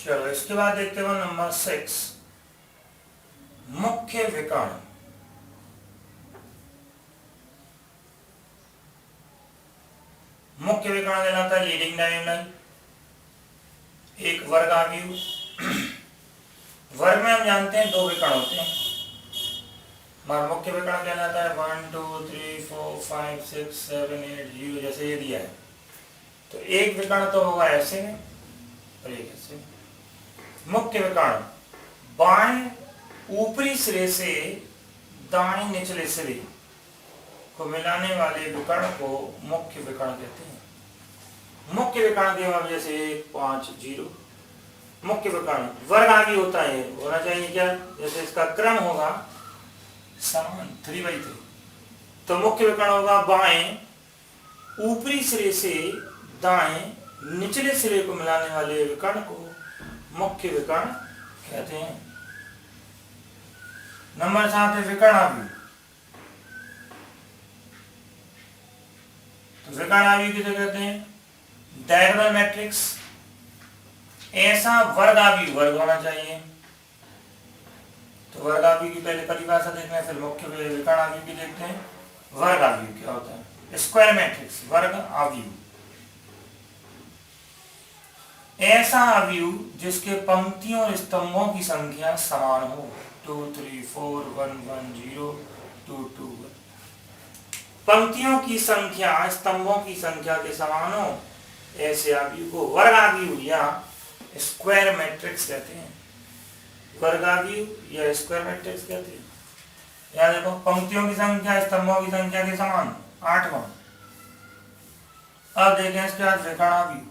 चलो इसके बाद देखते हैं नंबर 6, मुख्य विकर्ण। मुख्य विकर्ण कहलाता है लीडिंग डायगोनल, एक वर्गाव्यूह। वर्ग में हम जानते हैं 2 विकर्ण होते हैं, मगर मुख्य विकर्ण कहलाता है 1 2 3 4 5 6 7 8 0, जैसे ये दिया है। तो एक विकर्ण तो होगा ऐसे में और एक ऐसे। मुख्य विकर्ण बाएं ऊपरी सिरे से दाएं निचले सिरे को मिलाने वाले विकर्ण को मुख्य विकर्ण कहते हैं। मुख्य विकर्ण के मतलब जैसे 1 5 0। मुख्य विकर्ण वर्गाव्यूह होता है, होना चाहिए क्या, जैसे इसका क्रम होगा समान 3/3। तो मुख्य विकर्ण होगा बाएं ऊपरी सिरे से दाएं निचले सिरे को मिलाने वाले विकर्ण को मुख्य विकर्ण कहते हैं। नंबर 7 है विकर्णाव्यूह। तो विकर्णाव्यूह किसे कहते हैं, डायगोनल मैट्रिक्स। ऐसा वर्गाव्यूह, वर्ग होना चाहिए। तो वर्गाव्यूह की पहले परिभाषा देखते हैं, फिर मुख्य विकर्णाव्यूह की देखते हैं। वर्गाव्यूह क्या होता है, स्क्वायर मैट्रिक्स, वर्ग आव्यूह। ऐसा आव्यूह जिसके पंक्तियों और स्तंभों की संख्या समान हो, 2 3 4 1 1 0 2 2 1। पंक्तियों की संख्या स्तंभों की संख्या के समान हो, ऐसे आव्यूह को वर्गाव्यूह या स्क्वायर मैट्रिक्स कहते हैं। वर्गाव्यूह या स्क्वायर मैट्रिक्स कहते हैं। यहाँ देखो, पंक्तियों की संख्या स्तंभों की संख्या के समान 8वां। अब देखें इसके बाद विकर्णाव्यूह,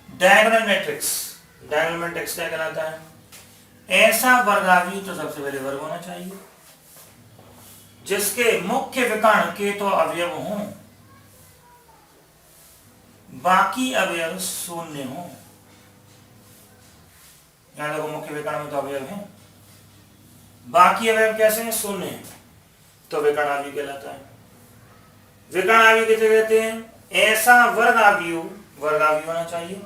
डायगोनल मैट्रिक्स। डायगोनल मैट्रिक्स क्या कहलाता है, ऐसा वर्गाव्यूह, तो सबसे पहले वर्ग होना चाहिए, जिसके मुख्य विकर्ण के तो अवयव हों, बाकी अवयव शून्य हों। यहां देखो, मुख्य विकर्ण में तो अवयव हैं, बाकी अवयव कैसे हैं, शून्य हैं, तो विकर्णाव्यूह कहलाता है। विकर्णाव्यूह किसे कहते हैं, ऐसा वर्गाव्यूह, वर्गाव्यूह होना चाहिए,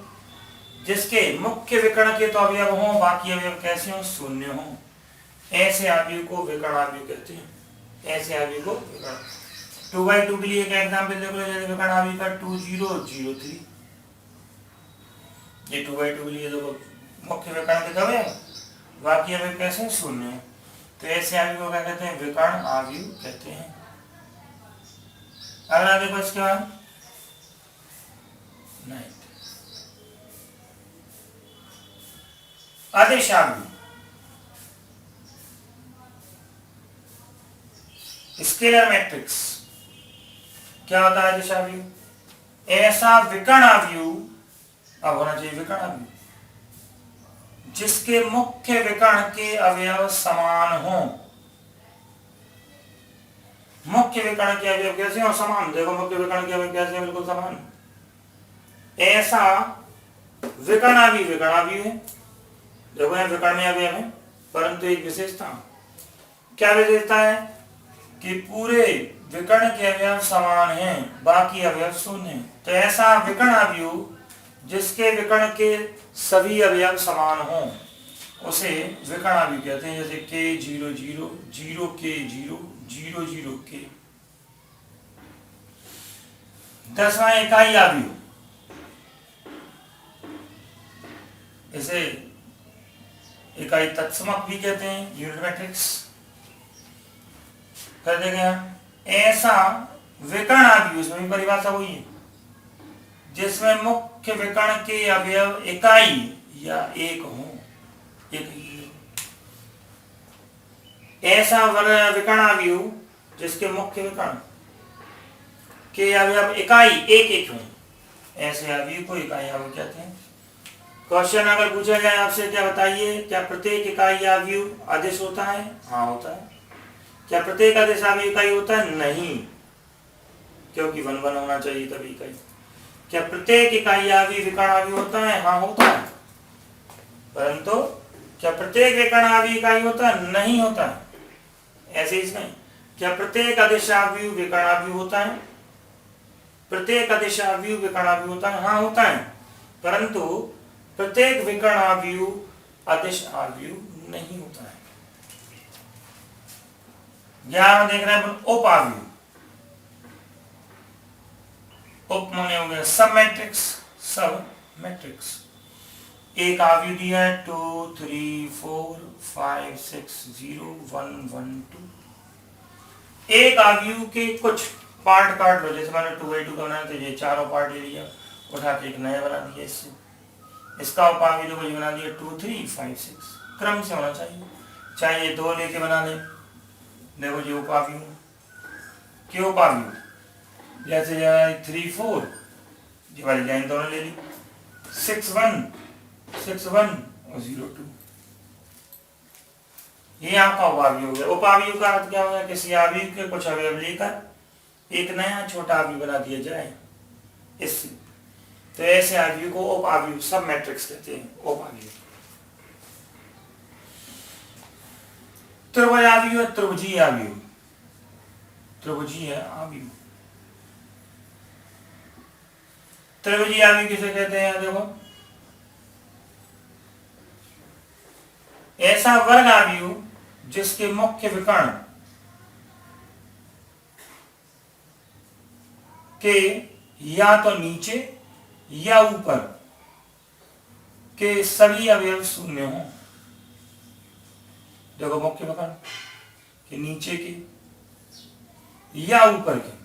जिसके मुख्य विकर्ण के तो अवयव हों, बाकी अवयव कैसे हों, शून्य हों। ऐसे आव्यूह को विकर्णाव्यूह कहते हैं। ऐसे आव्यूह को विकर्ण। 2/2 के लिए एक एग्जांपल देख लो, जैसे विकर्णाव्यूह का 2 0 0 3। ये 2/2 के लिए देखो, मुख्य विकर्ण के तो अवयव, बाकी अवयव कैसे हैं, शून्य हैं। तो ऐसे आव्यूह को क्या कहते हैं, विकर्ण आव्यूह कहते हैं। अगला देखो इसके बाद नहीं, अदिश आव्यूह। स्केलर मैट्रिक्स क्या होता है, अदिश आव्यूह, ऐसा विकर्ण आव्यूह, अब होना चाहिए विकर्ण आव्यूह, जिसके मुख्य विकर्ण के अवयव समान हों। मुख्य विकर्ण के अवयव कैसे हो, समान। देखो, मुख्य विकर्ण के अवयव कैसे हैं, बिल्कुल समान। ऐसा विकर्णाव्यूह, विकर्णाव्यूह है। देखो, यहाँ विकर्ण में अवयव है, परंतु एक विशेषता, क्या विशेषता है, कि पूरे विकर्ण के अवयव समान हैं, बाकी अवयव शून्य हैं। तो ऐसा विकर्णाव्यूह जिसके विकर्ण के सभी अवयव समान हों, उसे विकर्णाव्यूह कहते हैं। जैसे k 0 0 0 k 0 0 0 k। 10वां इकाई आव्यूह, इसे इकाई तत्समक भी कहते हैं, यूनिट मैट्रिक्स। कर देंगे, ऐसा विकर्ण आव्यूह, इसमें भी परिभाषा हुई है, जिसमें मुख्य विकर्ण के अवयव इकाई या एक हो, एक ही। ऐसा विकर्ण आव्यूह जिसके मुख्य विकर्ण के अवयव इकाई एक एक हो, ऐसे आव्यूह को इकाई आव्यूह कहते हैं। क्वेश्चन अगर पूछा जाए आपसे, क्या बताइए, क्या प्रत्येक इकाई आव्यूह अदिश होता है? हाँ, होता है। क्या प्रत्येक अदिश आव्यूह इकाई होता है? नहीं, क्योंकि 1 1 होना चाहिए तभी इकाई। क्या प्रत्येक इकाई आव्यूह विकर्ण आव्यूह होता है? हाँ, होता है। परंतु क्या प्रत्येक विकर्ण आव्यूह इकाई होता है? नहीं होता है। ऐसे इसमें क्या प्रत्येक अदिश आव्यूह विकर्ण आव्यूह होता है? प्रत्येक अदिश आव्यूह विकर्ण आव्यूह होता है? हाँ, होता है। परंतु प्रत्येक विकर्ण आव्यूह अदिश आव्यूह नहीं होता है। 11 देख रहे हैं उप आव्यूह। उप माने हो गया सब मैट्रिक्स, सब मैट्रिक्स। एक आव्यूह दिया है 2 3 4 5 6 0 1 1 2। एक आव्यूह के कुछ पार्ट काट लो, जैसे मैंने 2 का बनाया तो ये चारों पार्ट ले लिया, उठा के एक नया बना दिया इससे। इसका उप आव्यूह देखो बना दिया 2 3 5 6, क्रम से होना चाहिए, चाहे ये 2 लेके बना ले। देखो ये उप आव्यूह के उप आव्यूह, जैसे 3 4 ये वाली लाइन दोनों ले ली, 6 1 6 1 और 0 2, ये आपका उपाव्यूह हो गया। उपाव्यूह का अर्थ क्या होगा? किसी आव्यूह के कुछ अवयव लेकर एक नया छोटा आव्यूह बना दिया जाए इससे, तो ऐसे आव्यूह को उपाव्यूह सब मैट्रिक्स कहते हैं। उपाव्यूह त्रिभुज आव्यूह, त्रिभुजीय आव्यूह, त्रिभुजीय आव्यूह। त्रिभुजीय आव्यूह किसे कहते हैं? देखो, ऐसा वर्ग आव्यूह जिसके मुख्य विकर्ण के या तो नीचे या ऊपर के सभी अवयव शून्य हों। देखो, मुख्य विकर्ण के नीचे के या ऊपर के,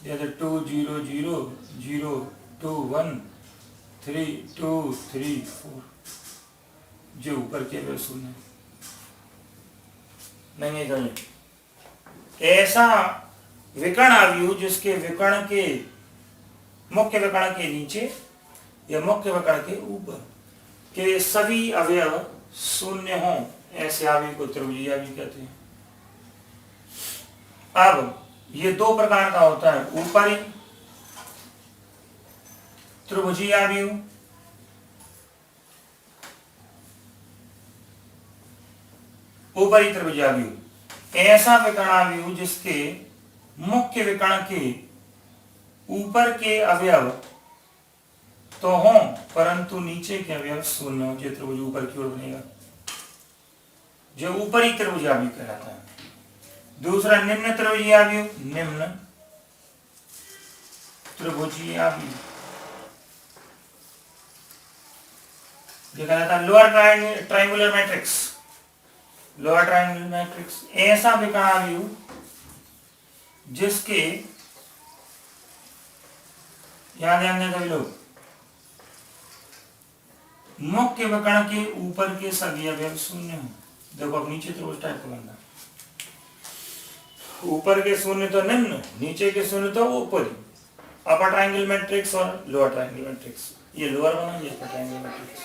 जैसे 2 0 0 0 2 1 3 2 3 4, जो ऊपर के अवयव शून्य नहीं है। ऐसा विकर्ण आव्यूह जिसके विकर्ण के मुख्य विकर्ण के नीचे या मुख्य विकर्ण के ऊपर के सभी अवयव शून्य हों, ऐसे आव्यूह को त्रिभुजीय आव्यूह कहते हैं। अब ये दो प्रकार का होता है, ऊपरी त्रिभुजीय आव्यूह, ऊपरी त्रिभुजीय आव्यूह ऐसा विकर्ण आव्यूह जिसके मुख्य विकर्ण के ऊपर के अवयव तो हों परंतु नीचे के अवयव शून्य हो, जो त्रिभुज ऊपर की ओर बनेगा, जो ऊपरी त्रिभुजीय आव्यूह कहलाता है। दूसरा निम्न त्रिभुजीय आव्यूह, निम्न त्रिभुजीय आव्यूह देखा जाता है। Lower triangular matrix, lower triangular matrix ऐसा विकर्ण आव्यूह जिसके, याद है सभी लोग, मुख्य विकर्ण के ऊपर के सभी अवयव शून्य हो। देखो, अब नीचे त्रिभुज टाइप का बनना, ऊपर के शून्य तो निम्न, नीचे के शून्य तो ऊपरी। अपर ट्रायंगल मैट्रिक्स और लोअर ट्रायंगल मैट्रिक्स, ये लोअर बना, ये अपर ट्रायंगल मैट्रिक्स।